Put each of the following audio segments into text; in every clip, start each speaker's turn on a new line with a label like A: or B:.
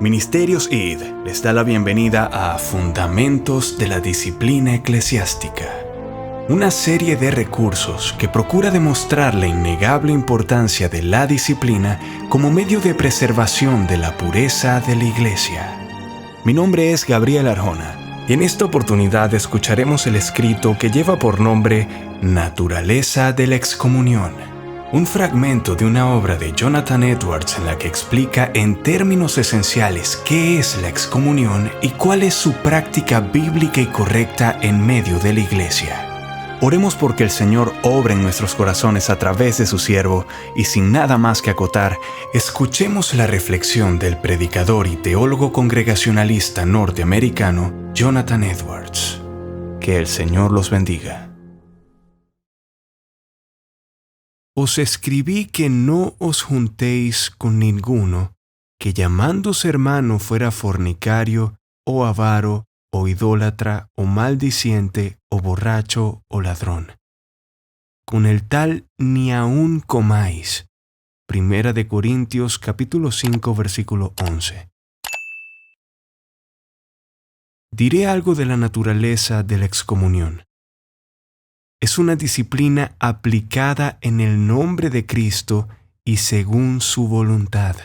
A: Ministerios ID les da la bienvenida a Fundamentos de la Disciplina Eclesiástica, una serie de recursos que procura demostrar la innegable importancia de la disciplina como medio de preservación de la pureza de la Iglesia. Mi nombre es Gabriel Arjona y en esta oportunidad escucharemos el escrito que lleva por nombre Naturaleza de la Excomunión, un fragmento de una obra de Jonathan Edwards en la que explica en términos esenciales qué es la excomunión y cuál es su práctica bíblica y correcta en medio de la Iglesia. Oremos porque el Señor obre en nuestros corazones a través de su siervo y sin nada más que acotar, escuchemos la reflexión del predicador y teólogo congregacionalista norteamericano Jonathan Edwards. Que el Señor los bendiga. Os escribí que no os juntéis con ninguno que llamándose hermano fuera fornicario, o avaro, o idólatra, o maldiciente, o borracho, o ladrón. Con el tal ni aun comáis. Primera de Corintios capítulo 5 versículo 11. Diré algo de la naturaleza de la excomunión. Es una disciplina aplicada en el nombre de Cristo y según su voluntad.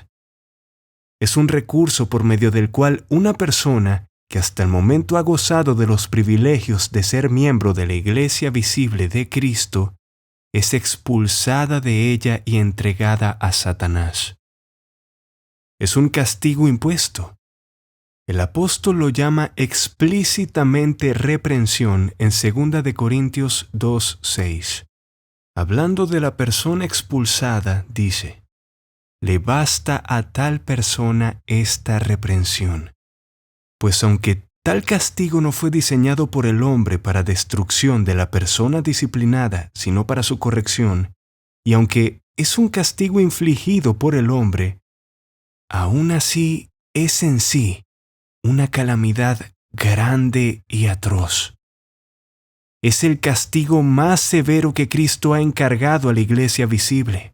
A: Es un recurso por medio del cual una persona que hasta el momento ha gozado de los privilegios de ser miembro de la Iglesia visible de Cristo, es expulsada de ella y entregada a Satanás. Es un castigo impuesto. El apóstol lo llama explícitamente reprensión en 2 de Corintios 2:6. Hablando de la persona expulsada, dice: le basta a tal persona esta reprensión. Pues aunque tal castigo no fue diseñado por el hombre para destrucción de la persona disciplinada, sino para su corrección, y aunque es un castigo infligido por el hombre, aún así es en sí una calamidad grande y atroz. Es el castigo más severo que Cristo ha encargado a la Iglesia visible.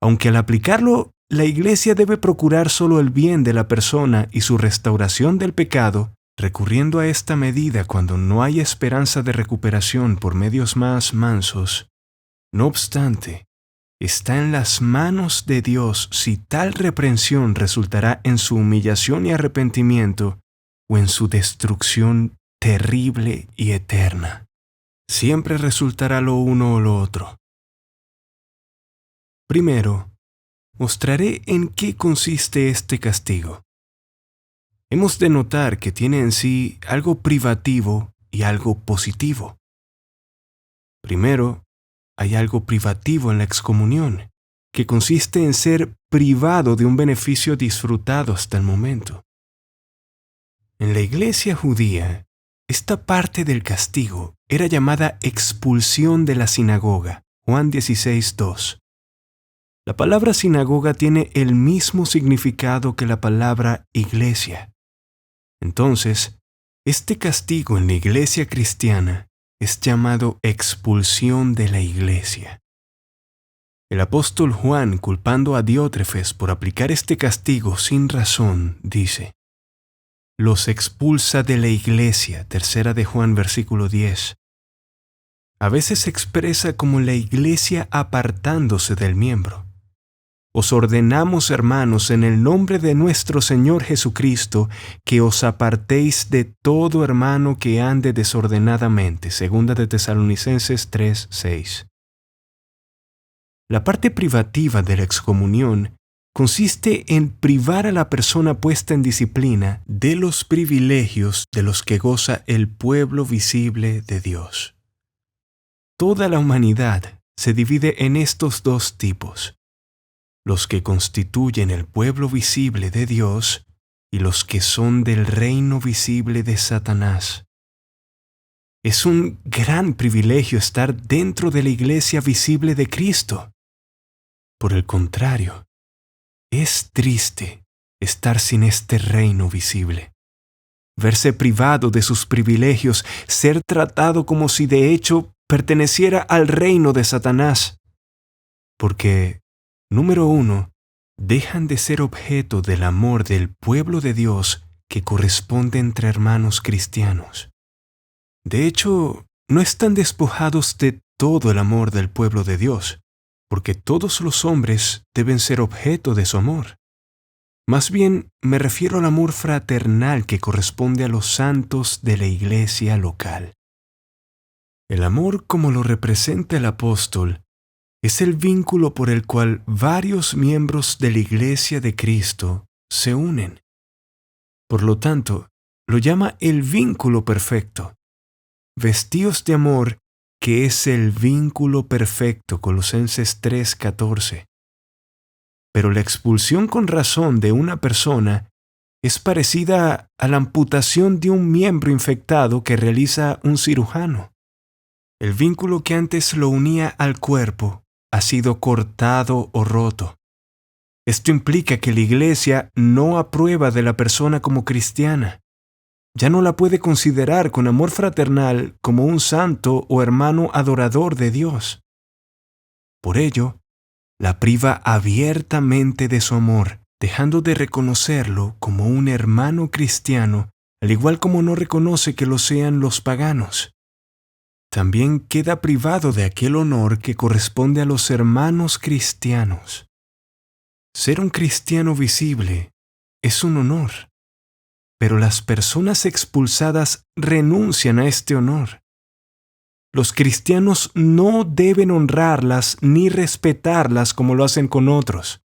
A: Aunque al aplicarlo, la Iglesia debe procurar solo el bien de la persona y su restauración del pecado, recurriendo a esta medida cuando no hay esperanza de recuperación por medios más mansos. No obstante, está en las manos de Dios si tal reprensión resultará en su humillación y arrepentimiento o en su destrucción terrible y eterna. Siempre resultará lo uno o lo otro. Primero, mostraré en qué consiste este castigo. Hemos de notar que tiene en sí algo privativo y algo positivo. Primero, hay algo privativo en la excomunión, que consiste en ser privado de un beneficio disfrutado hasta el momento. En la iglesia judía, esta parte del castigo era llamada expulsión de la sinagoga, Juan 16:2. La palabra sinagoga tiene el mismo significado que la palabra iglesia. Entonces, este castigo en la iglesia cristiana es llamado expulsión de la iglesia. El apóstol Juan, culpando a Diótrefes por aplicar este castigo sin razón, dice: los expulsa de la iglesia, 3 de Juan versículo 10. A veces se expresa como la iglesia apartándose del miembro. Os ordenamos, hermanos, en el nombre de nuestro Señor Jesucristo, que os apartéis de todo hermano que ande desordenadamente. 2 de Tesalonicenses 3:6. La parte privativa de la excomunión consiste en privar a la persona puesta en disciplina de los privilegios de los que goza el pueblo visible de Dios. Toda la humanidad se divide en estos dos tipos: los que constituyen el pueblo visible de Dios y los que son del reino visible de Satanás. Es un gran privilegio estar dentro de la iglesia visible de Cristo. Por el contrario, es triste estar sin este reino visible. Verse privado de sus privilegios, ser tratado como si de hecho perteneciera al reino de Satanás. Porque, número 1, dejan de ser objeto del amor del pueblo de Dios que corresponde entre hermanos cristianos. De hecho, no están despojados de todo el amor del pueblo de Dios, porque todos los hombres deben ser objeto de su amor. Más bien, me refiero al amor fraternal que corresponde a los santos de la iglesia local. El amor, como lo representa el apóstol, es el vínculo por el cual varios miembros de la iglesia de Cristo se unen. Por lo tanto, lo llama el vínculo perfecto. Vestíos de amor, que es el vínculo perfecto, Colosenses 3:14. Pero la expulsión con razón de una persona es parecida a la amputación de un miembro infectado que realiza un cirujano. El vínculo que antes lo unía al cuerpo ha sido cortado o roto. Esto implica que la iglesia no aprueba de la persona como cristiana. Ya no la puede considerar con amor fraternal como un santo o hermano adorador de Dios. Por ello, la priva abiertamente de su amor, dejando de reconocerlo como un hermano cristiano, al igual como no reconoce que lo sean los paganos. También queda privado de aquel honor que corresponde a los hermanos cristianos. Ser un cristiano visible es un honor, pero las personas expulsadas renuncian a este honor. Los cristianos no deben honrarlas ni respetarlas como lo hacen con otros,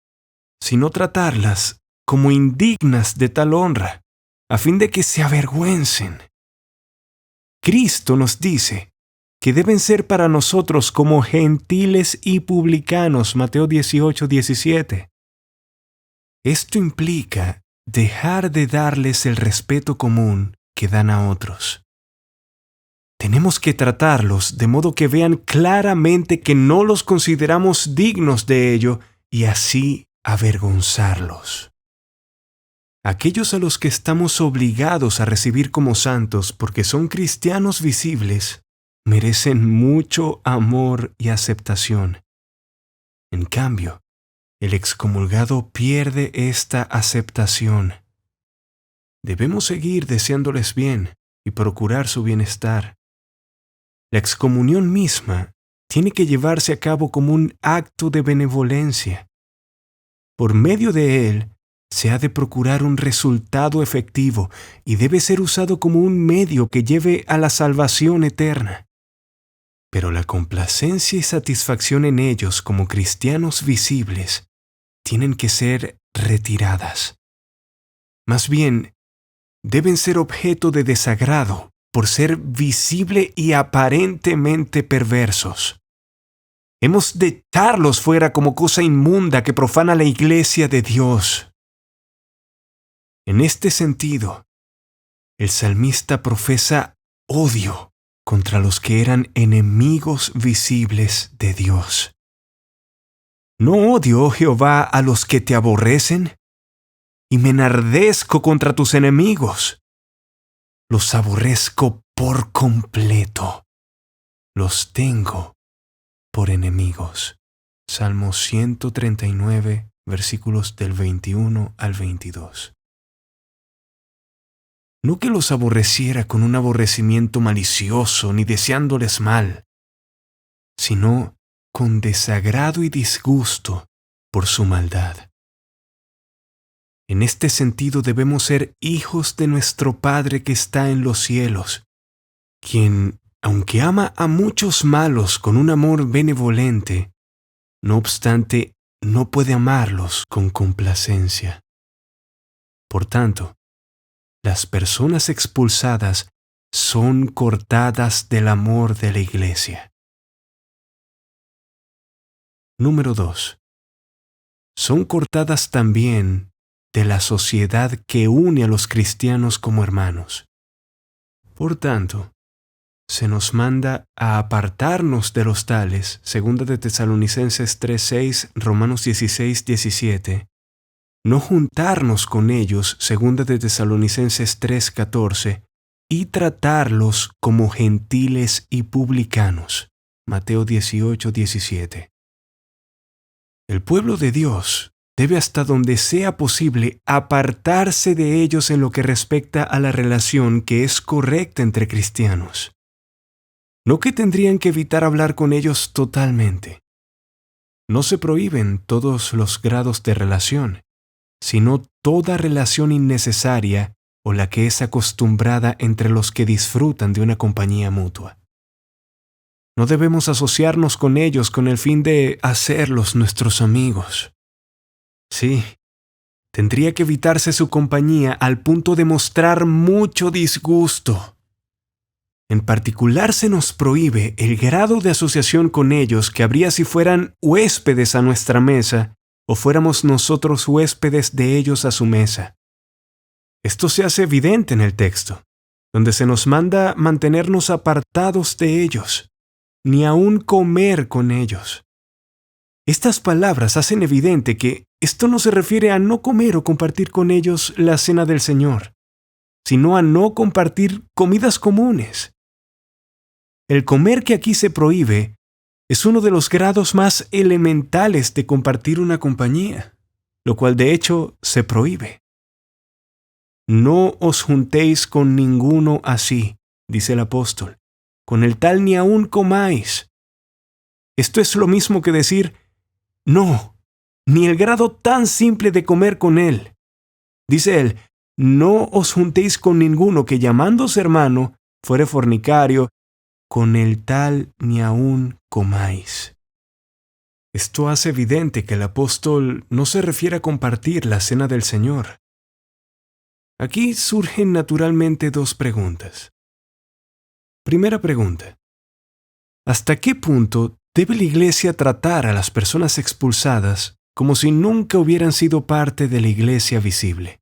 A: sino tratarlas como indignas de tal honra, a fin de que se avergüencen. Cristo nos dice que deben ser para nosotros como gentiles y publicanos, Mateo 18:17. Esto implica dejar de darles el respeto común que dan a otros. Tenemos que tratarlos de modo que vean claramente que no los consideramos dignos de ello y así avergonzarlos. Aquellos a los que estamos obligados a recibir como santos porque son cristianos visibles merecen mucho amor y aceptación. En cambio, el excomulgado pierde esta aceptación. Debemos seguir deseándoles bien y procurar su bienestar. La excomunión misma tiene que llevarse a cabo como un acto de benevolencia. Por medio de él, se ha de procurar un resultado efectivo y debe ser usado como un medio que lleve a la salvación eterna. Pero la complacencia y satisfacción en ellos como cristianos visibles tienen que ser retiradas. Más bien, deben ser objeto de desagrado por ser visible y aparentemente perversos. Hemos de echarlos fuera como cosa inmunda que profana la iglesia de Dios. En este sentido, el salmista profesa odio contra los que eran enemigos visibles de Dios. ¿No odio, oh Jehová, a los que te aborrecen? Y me enardezco contra tus enemigos. Los aborrezco por completo. Los tengo por enemigos. Salmo 139, versículos del 21 al 22. No que los aborreciera con un aborrecimiento malicioso ni deseándoles mal, sino con desagrado y disgusto por su maldad. En este sentido debemos ser hijos de nuestro Padre que está en los cielos, quien, aunque ama a muchos malos con un amor benevolente, no obstante, no puede amarlos con complacencia. Por tanto, las personas expulsadas son cortadas del amor de la iglesia. Número 2. Son cortadas también de la sociedad que une a los cristianos como hermanos. Por tanto, se nos manda a apartarnos de los tales, 2 de Tesalonicenses 3:6, Romanos 16:17, no juntarnos con ellos, 2 de Tesalonicenses 3:14, y tratarlos como gentiles y publicanos, Mateo 18:17. El pueblo de Dios debe hasta donde sea posible apartarse de ellos en lo que respecta a la relación que es correcta entre cristianos. No que tendrían que evitar hablar con ellos totalmente. No se prohíben todos los grados de relación, sino toda relación innecesaria o la que es acostumbrada entre los que disfrutan de una compañía mutua. No debemos asociarnos con ellos con el fin de hacerlos nuestros amigos. Sí, tendría que evitarse su compañía al punto de mostrar mucho disgusto. En particular se nos prohíbe el grado de asociación con ellos que habría si fueran huéspedes a nuestra mesa o fuéramos nosotros huéspedes de ellos a su mesa. Esto se hace evidente en el texto, donde se nos manda mantenernos apartados de ellos, ni aun comer con ellos. Estas palabras hacen evidente que esto no se refiere a no comer o compartir con ellos la cena del Señor, sino a no compartir comidas comunes. El comer que aquí se prohíbe es uno de los grados más elementales de compartir una compañía, lo cual de hecho se prohíbe. No os juntéis con ninguno así, dice el apóstol, con el tal ni aun comáis. Esto es lo mismo que decir, no, ni el grado tan simple de comer con él. Dice él, no os juntéis con ninguno que llamándose hermano fuere fornicario, con el tal ni aun comáis. Esto hace evidente que el apóstol no se refiere a compartir la cena del Señor. Aquí surgen naturalmente dos preguntas. Primera pregunta. ¿Hasta qué punto debe la Iglesia tratar a las personas expulsadas como si nunca hubieran sido parte de la Iglesia visible?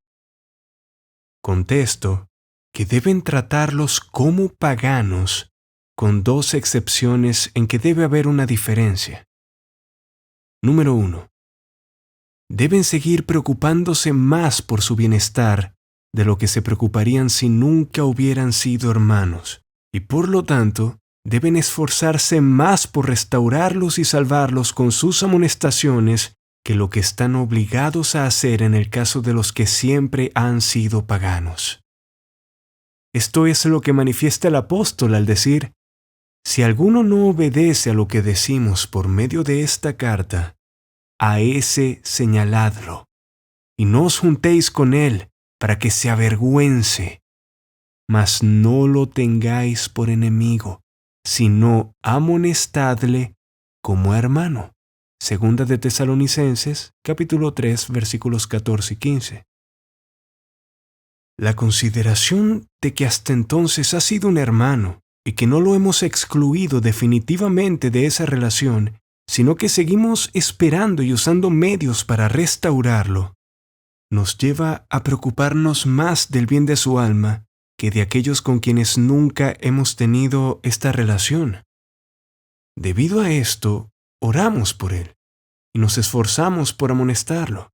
A: Contesto que deben tratarlos como paganos, con dos excepciones en que debe haber una diferencia. Número 1. Deben seguir preocupándose más por su bienestar de lo que se preocuparían si nunca hubieran sido hermanos, y por lo tanto, deben esforzarse más por restaurarlos y salvarlos con sus amonestaciones que lo que están obligados a hacer en el caso de los que siempre han sido paganos. Esto es lo que manifiesta el apóstol al decir, si alguno no obedece a lo que decimos por medio de esta carta, a ese señaladlo, y no os juntéis con él para que se avergüence, mas no lo tengáis por enemigo, sino amonestadle como hermano. Segunda de Tesalonicenses, capítulo 3, versículos 14 y 15. La consideración de que hasta entonces ha sido un hermano y que no lo hemos excluido definitivamente de esa relación, sino que seguimos esperando y usando medios para restaurarlo, nos lleva a preocuparnos más del bien de su alma que de aquellos con quienes nunca hemos tenido esta relación. Debido a esto, oramos por él y nos esforzamos por amonestarlo.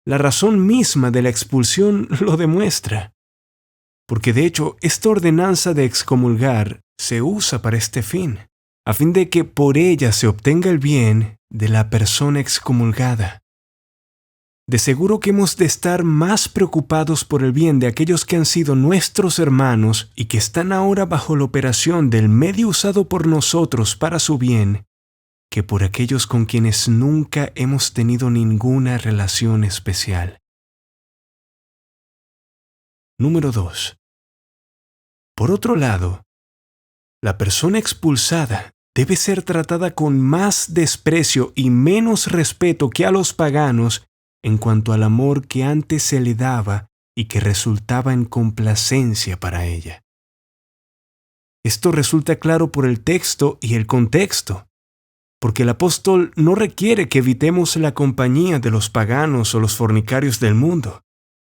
A: La razón misma de la expulsión lo demuestra, porque de hecho esta ordenanza de excomulgar se usa para este fin, a fin de que por ella se obtenga el bien de la persona excomulgada. De seguro que hemos de estar más preocupados por el bien de aquellos que han sido nuestros hermanos y que están ahora bajo la operación del medio usado por nosotros para su bien, que por aquellos con quienes nunca hemos tenido ninguna relación especial. Número 2. Por otro lado, la persona expulsada debe ser tratada con más desprecio y menos respeto que a los paganos en cuanto al amor que antes se le daba y que resultaba en complacencia para ella. Esto resulta claro por el texto y el contexto, porque el apóstol no requiere que evitemos la compañía de los paganos o los fornicarios del mundo,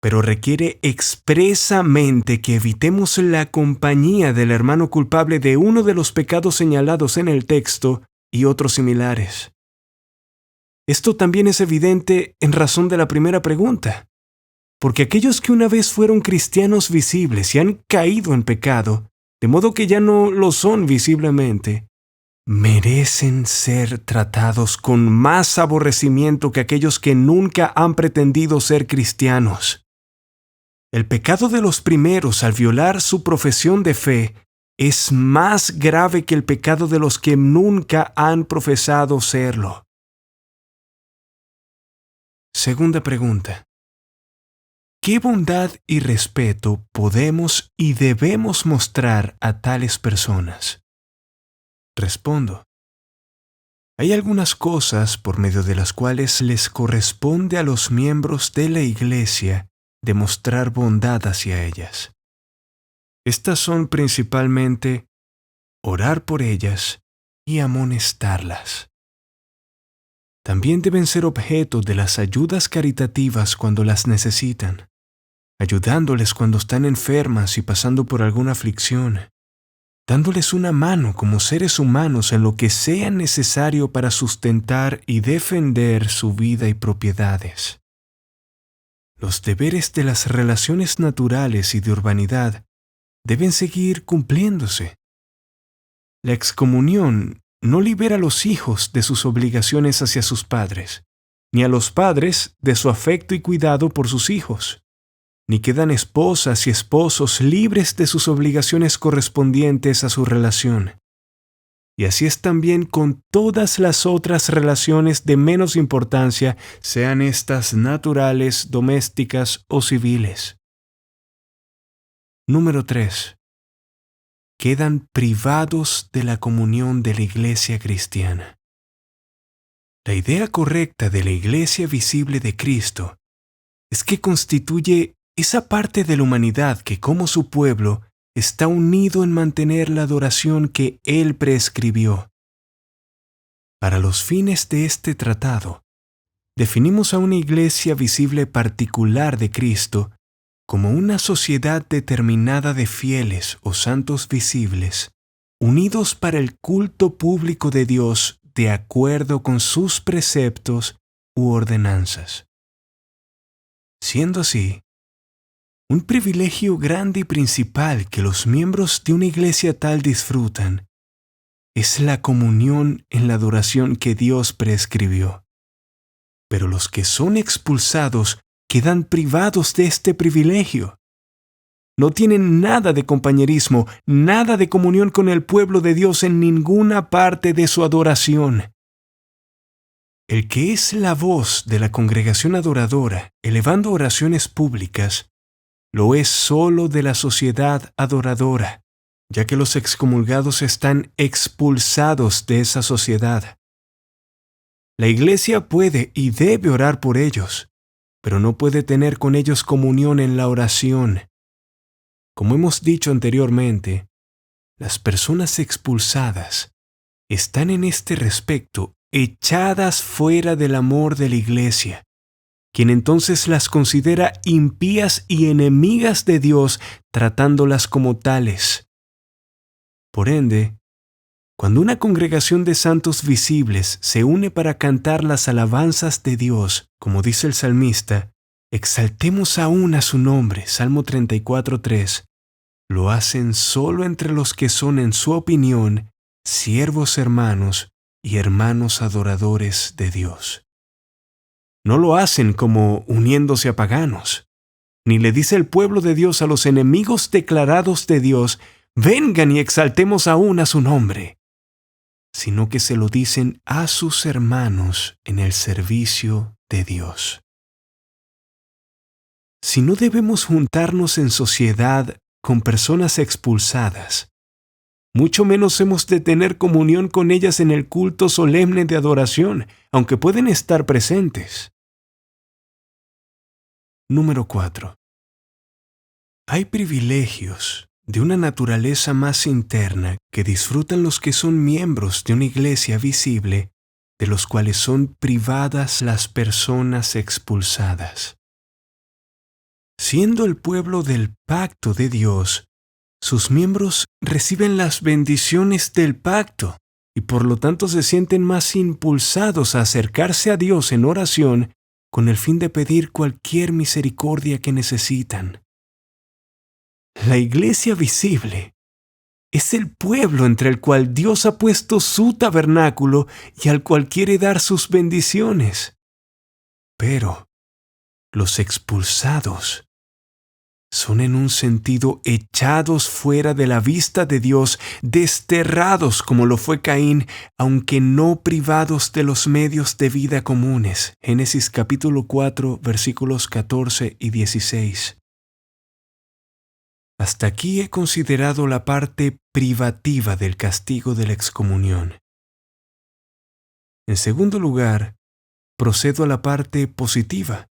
A: pero requiere expresamente que evitemos la compañía del hermano culpable de uno de los pecados señalados en el texto y otros similares. Esto también es evidente en razón de la primera pregunta, porque aquellos que una vez fueron cristianos visibles y han caído en pecado, de modo que ya no lo son visiblemente, merecen ser tratados con más aborrecimiento que aquellos que nunca han pretendido ser cristianos. El pecado de los primeros al violar su profesión de fe es más grave que el pecado de los que nunca han profesado serlo. Segunda pregunta. ¿Qué bondad y respeto podemos y debemos mostrar a tales personas? Respondo. Hay algunas cosas por medio de las cuales les corresponde a los miembros de la Iglesia demostrar bondad hacia ellas. Estas son principalmente orar por ellas y amonestarlas. También deben ser objeto de las ayudas caritativas cuando las necesitan, ayudándoles cuando están enfermas y pasando por alguna aflicción, dándoles una mano como seres humanos en lo que sea necesario para sustentar y defender su vida y propiedades. Los deberes de las relaciones naturales y de urbanidad deben seguir cumpliéndose. La excomunión no libera a los hijos de sus obligaciones hacia sus padres, ni a los padres de su afecto y cuidado por sus hijos, ni quedan esposas y esposos libres de sus obligaciones correspondientes a su relación. Y así es también con todas las otras relaciones de menos importancia, sean estas naturales, domésticas o civiles. Número 3. Quedan privados de la comunión de la Iglesia cristiana. La idea correcta de la Iglesia visible de Cristo es que constituye esa parte de la humanidad que, como su pueblo, está unido en mantener la adoración que Él prescribió. Para los fines de este tratado, definimos a una Iglesia visible particular de Cristo como una sociedad determinada de fieles o santos visibles, unidos para el culto público de Dios de acuerdo con sus preceptos u ordenanzas. Siendo así, un privilegio grande y principal que los miembros de una iglesia tal disfrutan es la comunión en la adoración que Dios prescribió. Pero los que son expulsados quedan privados de este privilegio. No tienen nada de compañerismo, nada de comunión con el pueblo de Dios en ninguna parte de su adoración. El que es la voz de la congregación adoradora, elevando oraciones públicas, lo es solo de la sociedad adoradora, ya que los excomulgados están expulsados de esa sociedad. La iglesia puede y debe orar por ellos, pero no puede tener con ellos comunión en la oración. Como hemos dicho anteriormente, las personas expulsadas están en este respecto echadas fuera del amor de la iglesia, quien entonces las considera impías y enemigas de Dios, tratándolas como tales. Por ende, cuando una congregación de santos visibles se une para cantar las alabanzas de Dios, como dice el salmista, exaltemos aún a su nombre, Salmo 34:3, lo hacen solo entre los que son, en su opinión, siervos hermanos y hermanos adoradores de Dios. No lo hacen como uniéndose a paganos, ni le dice el pueblo de Dios a los enemigos declarados de Dios, vengan y exaltemos aún a su nombre, sino que se lo dicen a sus hermanos en el servicio de Dios. Si no debemos juntarnos en sociedad con personas expulsadas, mucho menos hemos de tener comunión con ellas en el culto solemne de adoración, aunque pueden estar presentes. Número 4. Hay privilegios de una naturaleza más interna que disfrutan los que son miembros de una iglesia visible, de los cuales son privadas las personas expulsadas. Siendo el pueblo del pacto de Dios, sus miembros reciben las bendiciones del pacto y por lo tanto se sienten más impulsados a acercarse a Dios en oración con el fin de pedir cualquier misericordia que necesitan. La iglesia visible Es el pueblo entre el cual Dios ha puesto su tabernáculo y al cual quiere dar sus bendiciones. Pero los expulsados son en un sentido echados fuera de la vista de Dios, desterrados como lo fue Caín, aunque no privados de los medios de vida comunes. Génesis capítulo 4, versículos 14 y 16. Hasta aquí he considerado la parte privativa del castigo de la excomunión. En segundo lugar, procedo a la parte positiva,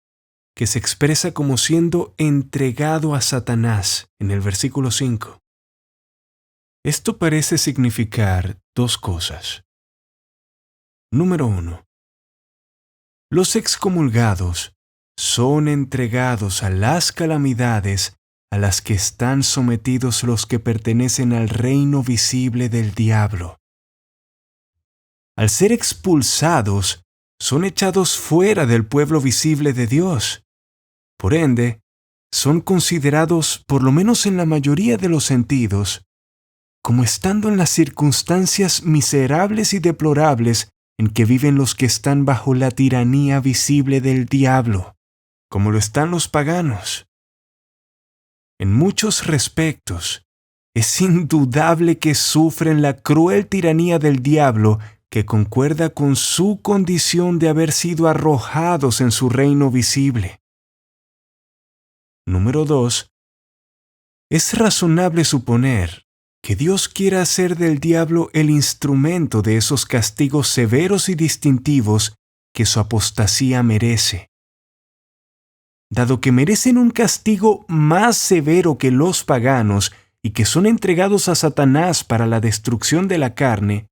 A: que se expresa como siendo entregado a Satanás en el versículo 5. Esto parece significar dos cosas. Número 1. Los excomulgados son entregados a las calamidades a las que están sometidos los que pertenecen al reino visible del diablo. Al ser expulsados, son echados fuera del pueblo visible de Dios. Por ende, son considerados, por lo menos en la mayoría de los sentidos, como estando en las circunstancias miserables y deplorables en que viven los que están bajo la tiranía visible del diablo, como lo están los paganos. En muchos respectos, es indudable que sufren la cruel tiranía del diablo que concuerda con su condición de haber sido arrojados en su reino visible. Número 2. Es razonable suponer que Dios quiera hacer del diablo el instrumento de esos castigos severos y distintivos que su apostasía merece. Dado que merecen un castigo más severo que los paganos y que son entregados a Satanás para la destrucción de la carne,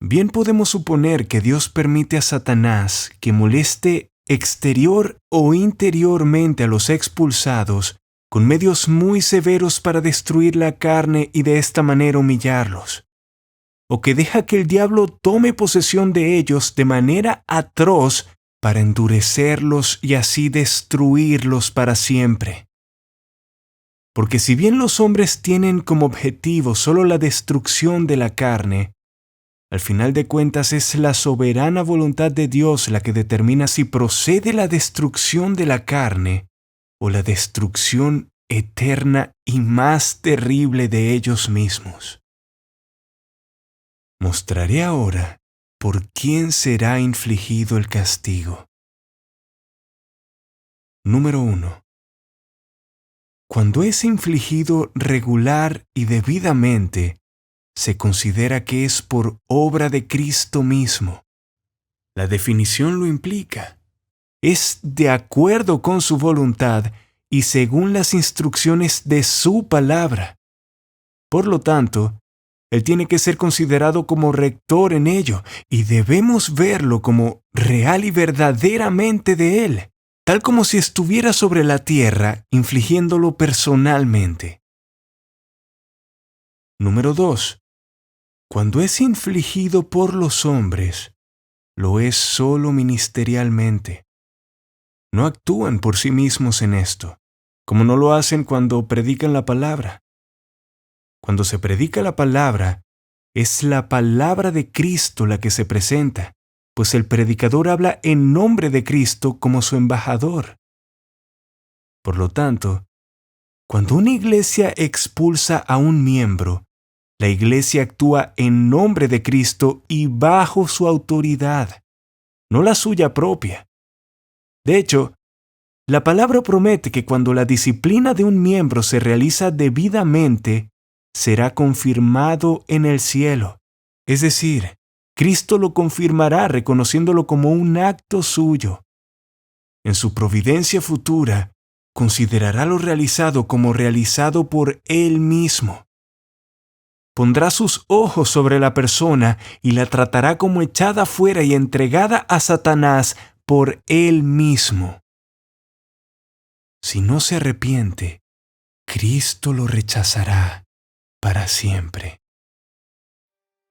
A: bien podemos suponer que Dios permite a Satanás que moleste exterior o interiormente a los expulsados con medios muy severos para destruir la carne y de esta manera humillarlos, o que deja que el diablo tome posesión de ellos de manera atroz para endurecerlos y así destruirlos para siempre. Porque si bien los hombres tienen como objetivo solo la destrucción de la carne, al final de cuentas es la soberana voluntad de Dios la que determina si procede la destrucción de la carne o la destrucción eterna y más terrible de ellos mismos. Mostraré ahora por quién será infligido el castigo. Número 1. Cuando es infligido regular y debidamente, se considera que es por obra de Cristo mismo. La definición lo implica. Es de acuerdo con su voluntad y según las instrucciones de su palabra. Por lo tanto, Él tiene que ser considerado como rector en ello y debemos verlo como real y verdaderamente de Él, tal como si estuviera sobre la tierra infligiéndolo personalmente. Número 2. Cuando es infligido por los hombres, lo es solo ministerialmente. No actúan por sí mismos en esto, como no lo hacen cuando predican la palabra. Cuando se predica la palabra, es la palabra de Cristo la que se presenta, pues el predicador habla en nombre de Cristo como su embajador. Por lo tanto, cuando una iglesia expulsa a un miembro, la iglesia actúa en nombre de Cristo y bajo su autoridad, no la suya propia. De hecho, la palabra promete que cuando la disciplina de un miembro se realiza debidamente, será confirmado en el cielo. Es decir, Cristo lo confirmará reconociéndolo como un acto suyo. En su providencia futura, considerará lo realizado como realizado por Él mismo. Pondrá sus ojos sobre la persona y la tratará como echada fuera y entregada a Satanás por Él mismo. Si no se arrepiente, Cristo lo rechazará para siempre.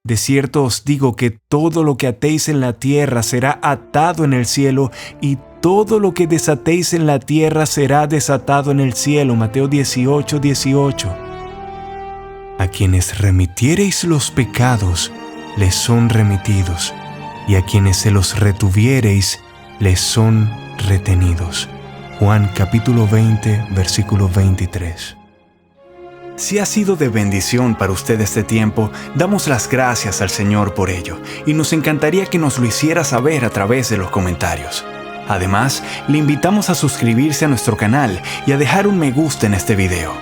A: De cierto os digo que todo lo que atéis en la tierra será atado en el cielo, y todo lo que desatéis en la tierra será desatado en el cielo. Mateo 18:18. A quienes remitiereis los pecados, les son remitidos, y a quienes se los retuviereis, les son retenidos. Juan capítulo 20, versículo 23.
B: Si ha sido de bendición para usted este tiempo, damos las gracias al Señor por ello, y nos encantaría que nos lo hiciera saber a través de los comentarios. Además, le invitamos a suscribirse a nuestro canal y a dejar un me gusta en este video.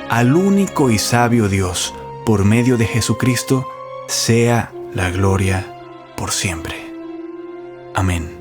B: Al único y sabio Dios, por medio de Jesucristo, sea la gloria por siempre. Amén.